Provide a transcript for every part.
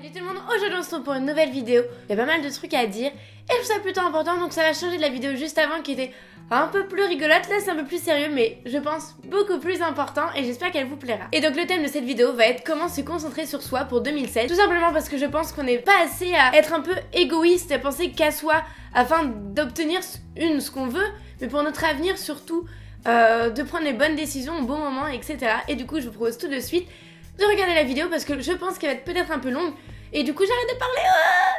Salut tout le monde, aujourd'hui on se retrouve pour une nouvelle vidéo. Il y a pas mal de trucs à dire et je trouve ça plutôt important, donc ça va changer de la vidéo juste avant qui était un peu plus rigolote. Là c'est un peu plus sérieux mais je pense beaucoup plus important et j'espère qu'elle vous plaira. Et donc le thème de cette vidéo va être comment se concentrer sur soi pour 2016. Tout simplement parce que je pense qu'on n'est pas assez à être un peu égoïste, à penser qu'à soi afin d'obtenir ce qu'on veut, mais pour notre avenir surtout, de prendre les bonnes décisions au bon moment, etc. Et du coup je vous propose tout de suite de regarder la vidéo parce que je pense qu'elle va être peut-être un peu longue et du coup j'arrête de parler.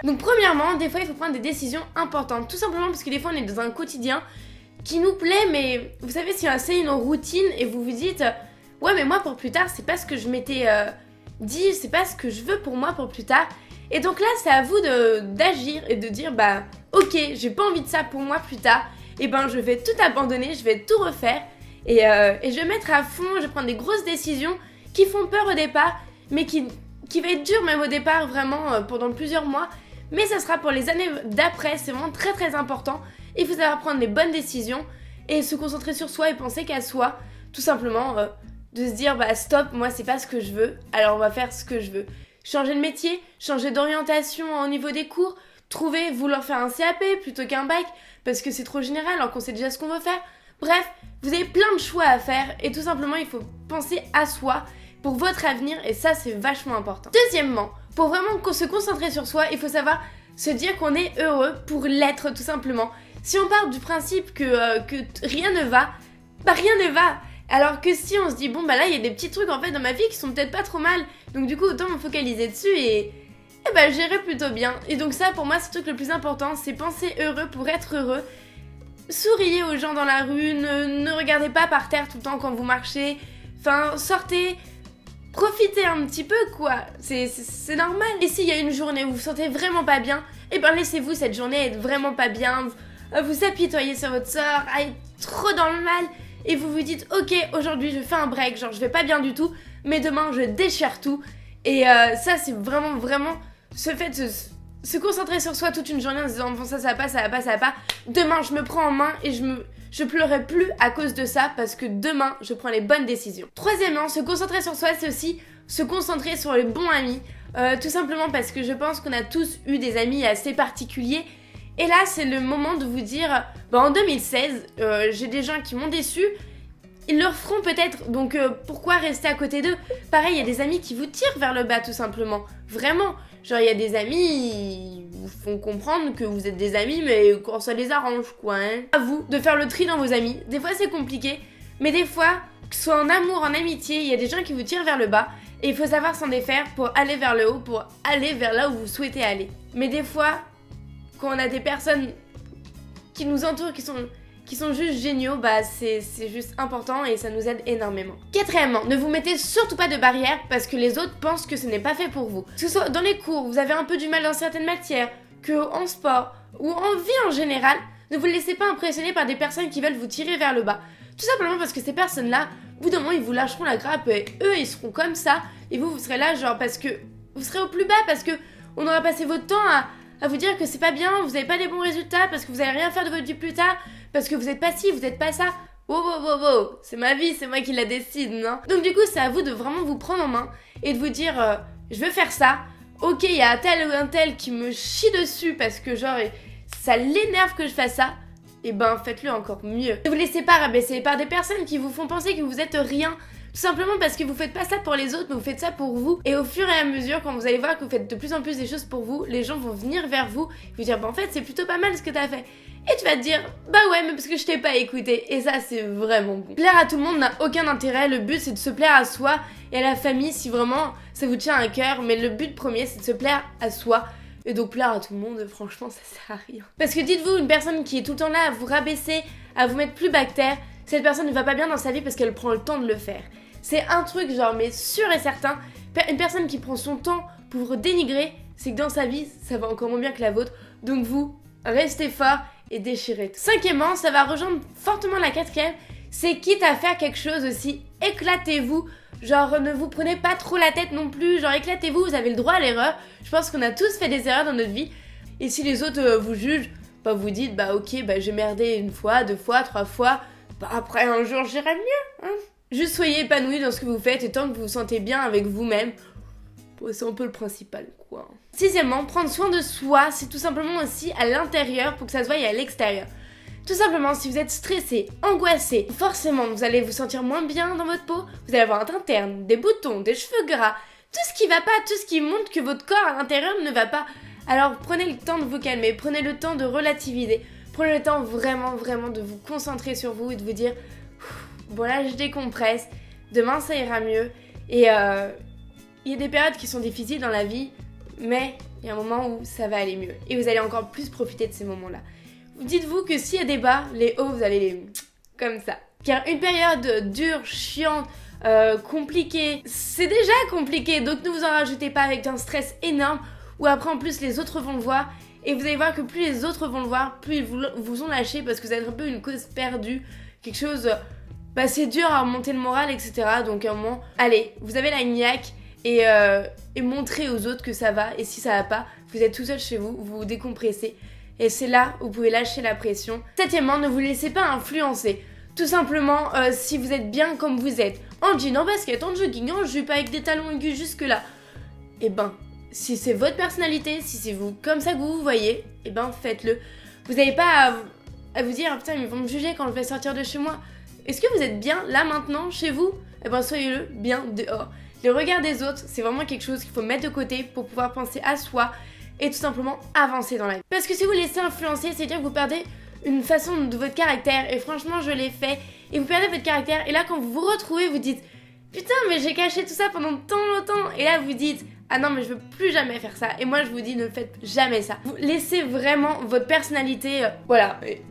Donc premièrement, des fois il faut prendre des décisions importantes, tout simplement parce que des fois on est dans un quotidien qui nous plaît, mais vous savez, si c'est une routine et vous vous dites ouais mais moi pour plus tard c'est pas ce que je m'étais dit, c'est pas ce que je veux pour moi pour plus tard. Et donc là c'est à vous d'agir et de dire bah ok, j'ai pas envie de ça pour moi plus tard, et ben je vais tout abandonner, je vais tout refaire et je vais mettre à fond, je vais prendre des grosses décisions qui font peur au départ, mais qui va être dur même au départ, vraiment pendant plusieurs mois, mais ça sera pour les années d'après, c'est vraiment très très important. Il faut savoir prendre les bonnes décisions et se concentrer sur soi et penser qu'à soi, tout simplement de se dire bah stop, moi c'est pas ce que je veux, alors on va faire ce que je veux. Changer de métier, changer d'orientation au niveau des cours, vouloir faire un CAP plutôt qu'un bac, parce que c'est trop général alors qu'on sait déjà ce qu'on veut faire. Bref, vous avez plein de choix à faire et tout simplement il faut penser à soi pour votre avenir, et ça c'est vachement important. Deuxièmement, pour vraiment se concentrer sur soi, il faut savoir se dire qu'on est heureux pour l'être tout simplement. Si on part du principe que rien ne va, bah rien ne va. Alors que si on se dit bon bah là il y a des petits trucs en fait dans ma vie qui sont peut-être pas trop mal, donc du coup autant me focaliser dessus et bah j'irai plutôt bien. Et donc ça pour moi c'est le truc le plus important, c'est penser heureux pour être heureux. Souriez aux gens dans la rue, ne regardez pas par terre tout le temps quand vous marchez, enfin sortez. Profitez un petit peu quoi, c'est normal. Et s'il y a une journée où vous vous sentez vraiment pas bien, et ben laissez-vous cette journée être vraiment pas bien, vous apitoyez sur votre sort, à être trop dans le mal, et vous vous dites ok aujourd'hui je fais un break, genre je vais pas bien du tout, mais demain je déchire tout. Et ça c'est vraiment ce fait de se concentrer sur soi toute une journée en se disant bon ça va pas, ça va pas, ça va pas, demain je me prends en main et je pleurerai plus à cause de ça parce que demain je prends les bonnes décisions. Troisièmement, se concentrer sur soi, c'est aussi se concentrer sur les bons amis. Tout simplement parce que je pense qu'on a tous eu des amis assez particuliers. Et là, c'est le moment de vous dire, bah en 2016, j'ai des gens qui m'ont déçu. Ils le referont peut-être, donc pourquoi rester à côté d'eux? Pareil, il y a des amis qui vous tirent vers le bas tout simplement. Vraiment. Genre, il y a des amis, ils vous font comprendre que vous êtes des amis, mais quand ça les arrange, quoi, hein. À vous de faire le tri dans vos amis. Des fois, c'est compliqué, mais des fois, que ce soit en amour, en amitié, il y a des gens qui vous tirent vers le bas, et il faut savoir s'en défaire pour aller vers le haut, pour aller vers là où vous souhaitez aller. Mais des fois, quand on a des personnes qui nous entourent, qui sont juste géniaux, bah c'est juste important et ça nous aide énormément. Quatrièmement, ne vous mettez surtout pas de barrières parce que les autres pensent que ce n'est pas fait pour vous. Que ce soit dans les cours, vous avez un peu du mal dans certaines matières, que en sport ou en vie en général, ne vous laissez pas impressionner par des personnes qui veulent vous tirer vers le bas. Tout simplement parce que ces personnes-là, au bout d'un moment, ils vous lâcheront la grappe et eux, ils seront comme ça et vous serez là genre parce que vous serez au plus bas parce que on aura passé votre temps à vous dire que c'est pas bien, vous avez pas les bons résultats parce que vous allez rien faire de votre vie plus tard. Parce que vous êtes pas ci, vous êtes pas ça. Wow, c'est ma vie, c'est moi qui la décide, non? Donc du coup, c'est à vous de vraiment vous prendre en main et de vous dire je veux faire ça. Ok, il y a tel ou un tel qui me chie dessus parce que genre ça l'énerve que je fasse ça. Et ben faites-le encore mieux. Ne vous laissez pas rabaisser par des personnes qui vous font penser que vous êtes rien. Tout simplement parce que vous faites pas ça pour les autres, mais vous faites ça pour vous. Et au fur et à mesure, quand vous allez voir que vous faites de plus en plus des choses pour vous, les gens vont venir vers vous et vous dire bah en fait c'est plutôt pas mal ce que t'as fait. Et tu vas te dire bah ouais mais parce que je t'ai pas écouté. Et ça c'est vraiment bon. Plaire à tout le monde n'a aucun intérêt, le but c'est de se plaire à soi et à la famille si vraiment ça vous tient à cœur. Mais le but premier c'est de se plaire à soi. Et donc plaire à tout le monde, franchement ça sert à rien. Parce que dites-vous, une personne qui est tout le temps là à vous rabaisser, à vous mettre plus bas que terre, cette personne ne va pas bien dans sa vie parce qu'elle prend le temps de le faire. C'est un truc genre mais sûr et certain, une personne qui prend son temps pour vous dénigrer, c'est que dans sa vie ça va encore moins bien que la vôtre. Donc vous, restez fort et déchirez. Cinquièmement, ça va rejoindre fortement la quatrième, c'est quitte à faire quelque chose aussi, éclatez-vous. Genre ne vous prenez pas trop la tête non plus, genre éclatez-vous, vous avez le droit à l'erreur. Je pense qu'on a tous fait des erreurs dans notre vie. Et si les autres vous jugent, bah vous dites bah ok bah j'ai merdé une fois, deux fois, trois fois, bah après un jour j'irai mieux, hein. Juste soyez épanoui dans ce que vous faites et tant que vous vous sentez bien avec vous-même, c'est un peu le principal quoi. Sixièmement, prendre soin de soi, c'est tout simplement aussi à l'intérieur pour que ça se voie à l'extérieur. Tout simplement, si vous êtes stressé, angoissé, forcément vous allez vous sentir moins bien dans votre peau, vous allez avoir un teint terne, des boutons, des cheveux gras, tout ce qui va pas, tout ce qui montre que votre corps à l'intérieur ne va pas. Alors prenez le temps de vous calmer, prenez le temps de relativiser, prenez le temps vraiment de vous concentrer sur vous et de vous dire bon là je décompresse, demain ça ira mieux. Et il y a des périodes qui sont difficiles dans la vie, mais il y a un moment où ça va aller mieux et vous allez encore plus profiter de ces moments-là. Dites-vous que s'il y a des bas, les hauts, vous allez les... comme ça. Car une période dure, chiante, compliquée, c'est déjà compliqué, donc ne vous en rajoutez pas avec un stress énorme, où après en plus les autres vont le voir, et vous allez voir que plus les autres vont le voir, plus ils vous ont lâché, parce que vous êtes un peu une cause perdue, quelque chose... c'est dur à remonter le moral, etc. Donc à un moment, allez, vous avez la niaque, et montrez aux autres que ça va, et si ça va pas, vous êtes tout seul chez vous, vous vous décompressez. Et c'est là où vous pouvez lâcher la pression. Septièmement, ne vous laissez pas influencer. Tout simplement, si vous êtes bien comme vous êtes, en jean, en basket, en jogging, en jupe, avec des talons aigus jusque là, et ben, si c'est votre personnalité, si c'est vous comme ça que vous vous voyez, et ben faites-le. Vous n'avez pas à vous dire, putain, ils vont me juger quand je vais sortir de chez moi. Est-ce que vous êtes bien là maintenant, chez vous? Et ben soyez-le bien dehors. Le regard des autres, c'est vraiment quelque chose qu'il faut mettre de côté pour pouvoir penser à soi, et tout simplement avancer dans la vie. Parce que si vous laissez influencer, c'est-à-dire que vous perdez une façon de votre caractère, et franchement je l'ai fait, et vous perdez votre caractère, et là quand vous vous retrouvez, vous dites putain mais j'ai caché tout ça pendant tant longtemps, et là vous dites ah non mais je veux plus jamais faire ça, et moi je vous dis ne faites jamais ça. Vous laissez vraiment votre personnalité,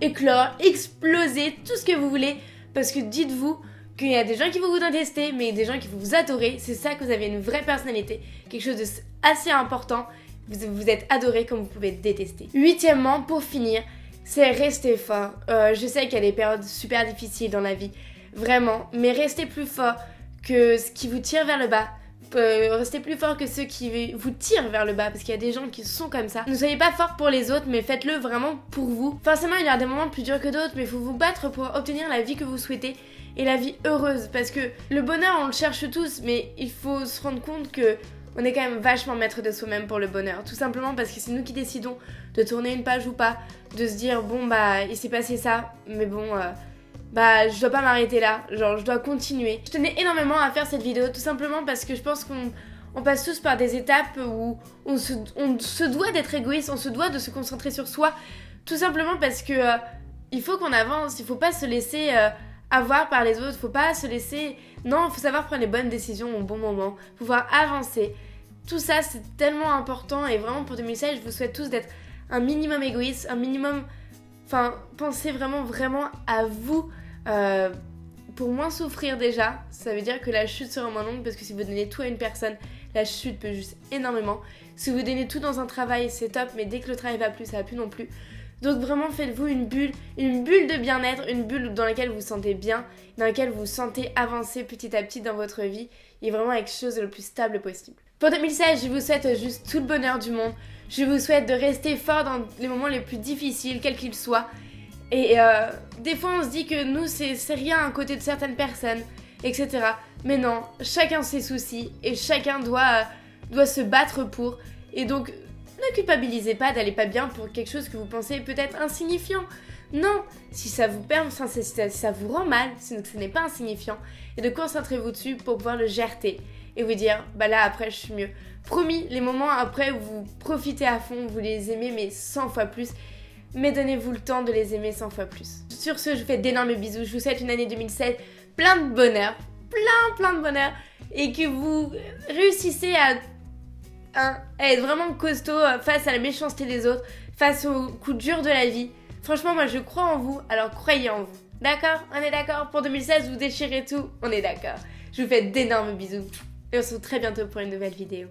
éclore, exploser, tout ce que vous voulez, parce que dites-vous qu'il y a des gens qui vont vous détester, mais des gens qui vont vous adorer, c'est ça que vous avez une vraie personnalité, quelque chose de assez important. Vous êtes adoré comme vous pouvez détester. Huitièmement, pour finir, c'est rester fort. Je sais qu'il y a des périodes super difficiles dans la vie, vraiment, mais restez plus fort que ce qui vous tire vers le bas. Restez plus fort que ceux qui vous tirent vers le bas, parce qu'il y a des gens qui sont comme ça. Ne soyez pas fort pour les autres, mais faites-le vraiment pour vous. Forcément, il y a des moments plus durs que d'autres, mais il faut vous battre pour obtenir la vie que vous souhaitez et la vie heureuse, parce que le bonheur, on le cherche tous, mais il faut se rendre compte que on est quand même vachement maître de soi-même pour le bonheur. Tout simplement parce que c'est nous qui décidons de tourner une page ou pas, de se dire bon bah il s'est passé ça, mais bon je dois pas m'arrêter là, genre je dois continuer. Je tenais énormément à faire cette vidéo tout simplement parce que je pense qu'on passe tous par des étapes où on se doit d'être égoïste, on se doit de se concentrer sur soi, tout simplement parce que il faut qu'on avance, il faut pas se laisser avoir par les autres, faut pas se laisser... Non, il faut savoir prendre les bonnes décisions au bon moment, pouvoir avancer. Tout ça, c'est tellement important et vraiment pour 2016, je vous souhaite tous d'être un minimum égoïste, un minimum... Enfin, pensez vraiment à vous pour moins souffrir déjà. Ça veut dire que la chute sera moins longue parce que si vous donnez tout à une personne, la chute peut juste énormément. Si vous donnez tout dans un travail, c'est top, mais dès que le travail va plus, ça va plus non plus. Donc vraiment faites-vous une bulle de bien-être, une bulle dans laquelle vous vous sentez bien, dans laquelle vous vous sentez avancer petit à petit dans votre vie et vraiment avec quelque chose de le plus stable possible. Pour 2016, je vous souhaite juste tout le bonheur du monde. Je vous souhaite de rester fort dans les moments les plus difficiles, quels qu'ils soient. Et des fois on se dit que nous c'est rien à côté de certaines personnes, etc. Mais non, chacun ses soucis et chacun doit se battre pour. Et donc ne culpabilisez pas d'aller pas bien pour quelque chose que vous pensez peut-être insignifiant. Non, si ça vous perd, si ça vous rend mal, ce n'est pas insignifiant. Et de concentrez-vous dessus pour pouvoir le gérer et vous dire, bah là après je suis mieux. Promis, les moments après où vous profitez à fond, vous les aimez mais 100 fois plus. Mais donnez-vous le temps de les aimer 100 fois plus. Sur ce, je vous fais d'énormes bisous. Je vous souhaite une année 2016 plein de bonheur, plein de bonheur. Et que vous réussissez à être vraiment costaud face à la méchanceté des autres, face aux coups durs de la vie. Franchement, moi je crois en vous, alors croyez en vous. D'accord? On est d'accord? Pour 2016, vous déchirez tout? On est d'accord. Je vous fais d'énormes bisous. Et on se retrouve très bientôt pour une nouvelle vidéo.